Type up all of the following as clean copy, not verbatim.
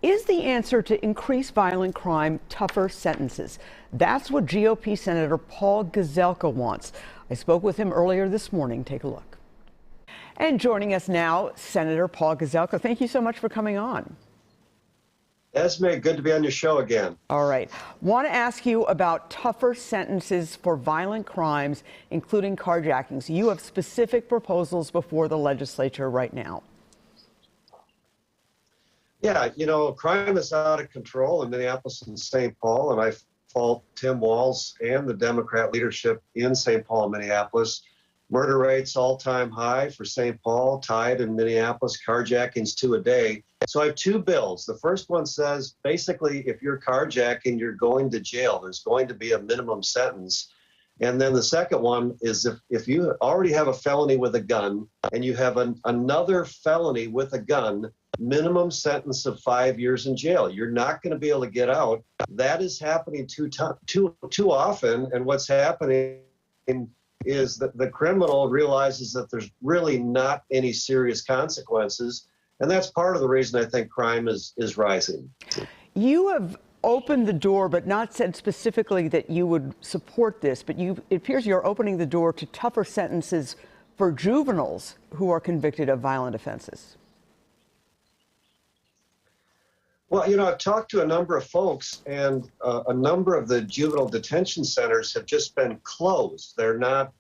Is the answer to increase violent crime tougher sentences? That's what GOP Senator Paul Gazelka wants. I spoke with him earlier this morning. Take a look. And joining us now, Senator Paul Gazelka. Thank you so much for coming on. Esme, good to be on your show again. All right. Want to ask you about tougher sentences for violent crimes, including carjackings. You have specific proposals before the legislature right now. Yeah, you know, crime is out of control in Minneapolis and St. Paul, and I fault Tim Walz and the Democrat leadership in St. Paul and Minneapolis. Murder rates all-time high for St. Paul, tied in Minneapolis, carjackings 2 a day. So I have 2 bills. The first one says, basically, if you're carjacking, you're going to jail. There's going to be a minimum sentence. And then the second one is if you already have a felony with a gun and you have another felony with a gun, minimum sentence of 5 years in jail. You're not going to be able to get out. That is happening too often. And what's happening is that the criminal realizes that there's really not any serious consequences. And that's part of the reason I think crime is rising. You have opened the door, but not said specifically that you would support this, but it appears you're opening the door to tougher sentences for juveniles who are convicted of violent offenses. Well, you know, I've talked to a number of folks, and a number of the juvenile detention centers have just been closed. They're not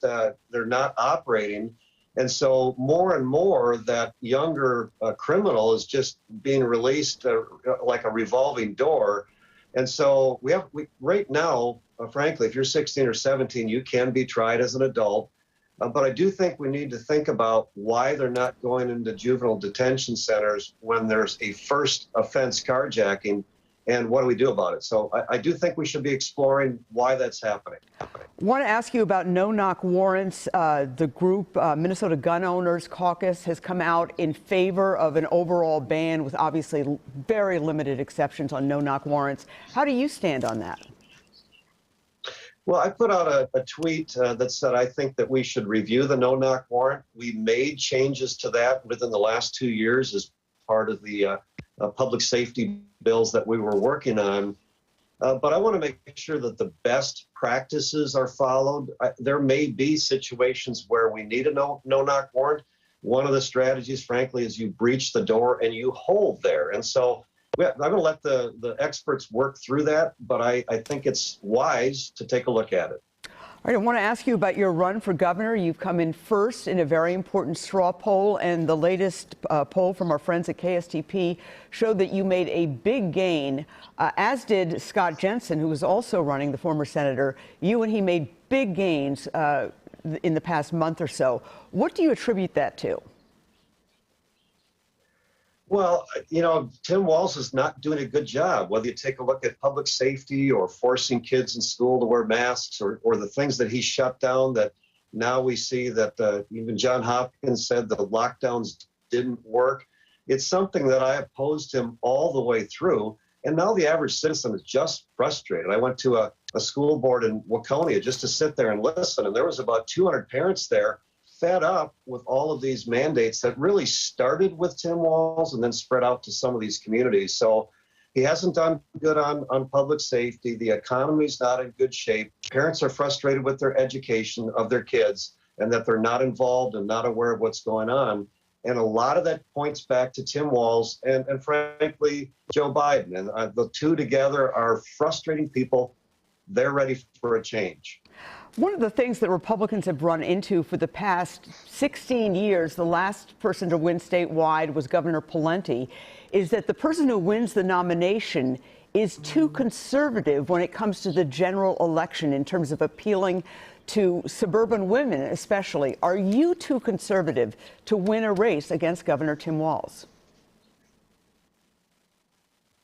operating, and so more and more that younger criminal is just being released like a revolving door. And so right now, frankly, if you're 16 or 17, you can be tried as an adult. But I do think we need to think about why they're not going into juvenile detention centers when there's a first offense carjacking, and what do we do about it? So I do think we should be exploring why that's happening. I want to ask you about no-knock warrants. The group Minnesota Gun Owners Caucus has come out in favor of an overall ban with obviously very limited exceptions on no-knock warrants. How do you stand on that? Well, I put out a tweet that said I think that we should review the no-knock warrant. We made changes to that within the last 2 years as part of the public safety bills that we were working on. But I want to make sure that the best practices are followed. There may be situations where we need a no-knock warrant. One of the strategies, frankly, is you breach the door and you hold there. And so I'm going to let the experts work through that, but I think it's wise to take a look at it. All right, I want to ask you about your run for governor. You've come in first in a very important straw poll, and the latest poll from our friends at KSTP showed that you made a big gain, as did Scott Jensen, who was also running, the former senator. You and he made big gains in the past month or so. What do you attribute that to? Well, you know, Tim Walz is not doing a good job, whether you take a look at public safety or forcing kids in school to wear masks or the things that he shut down that now we see that even John Hopkins said the lockdowns didn't work. It's something that I opposed him all the way through. And now the average citizen is just frustrated. I went to a school board in Waconia just to sit there and listen, and there was about 200 parents there fed up with all of these mandates that really started with Tim Walz and then spread out to some of these communities. So he hasn't done good on public safety. The economy's not in good shape. Parents are frustrated with their education of their kids and that they're not involved and not aware of what's going on. And a lot of that points back to Tim Walz and frankly, Joe Biden. And the two together are frustrating people. They're ready for a change. One of the things that Republicans have run into for the past 16 years, the last person to win statewide was Governor Pawlenty, is that the person who wins the nomination is too conservative when it comes to the general election in terms of appealing to suburban women especially. Are you too conservative to win a race against Governor Tim Walz?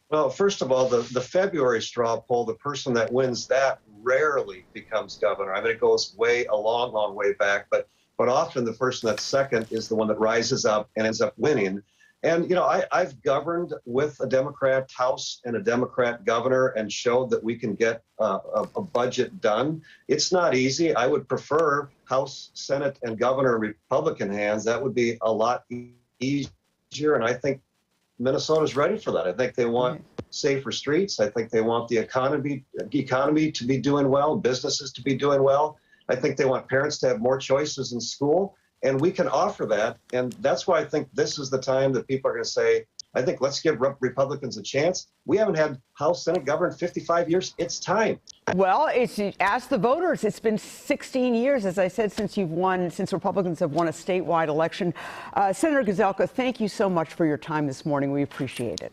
Well, first of all, the February straw poll, the person that wins that rarely becomes governor. I mean, it goes a long, long way back, but often the person that's second is the one that rises up and ends up winning. And, you know, I've governed with a Democrat House and a Democrat governor and showed that we can get a budget done. It's not easy. I would prefer House, Senate, and governor in Republican hands. That would be a lot easier. And I think Minnesota's ready for that. I think they want safer streets. I think they want the economy to be doing well, businesses to be doing well. I think they want parents to have more choices in school, and we can offer that. And that's why I think this is the time that people are going to say, I think let's give Republicans a chance. We haven't had House, Senate, governor in 55 years. It's time. Well, ask the voters. It's been 16 years, as I said, since Republicans have won a statewide election. Senator Gazelka, thank you so much for your time this morning. We appreciate it.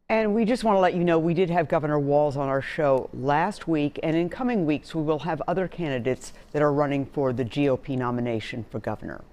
And we just want to let you know we did have Governor Walz on our show last week, and in coming weeks we will have other candidates that are running for the GOP nomination for governor.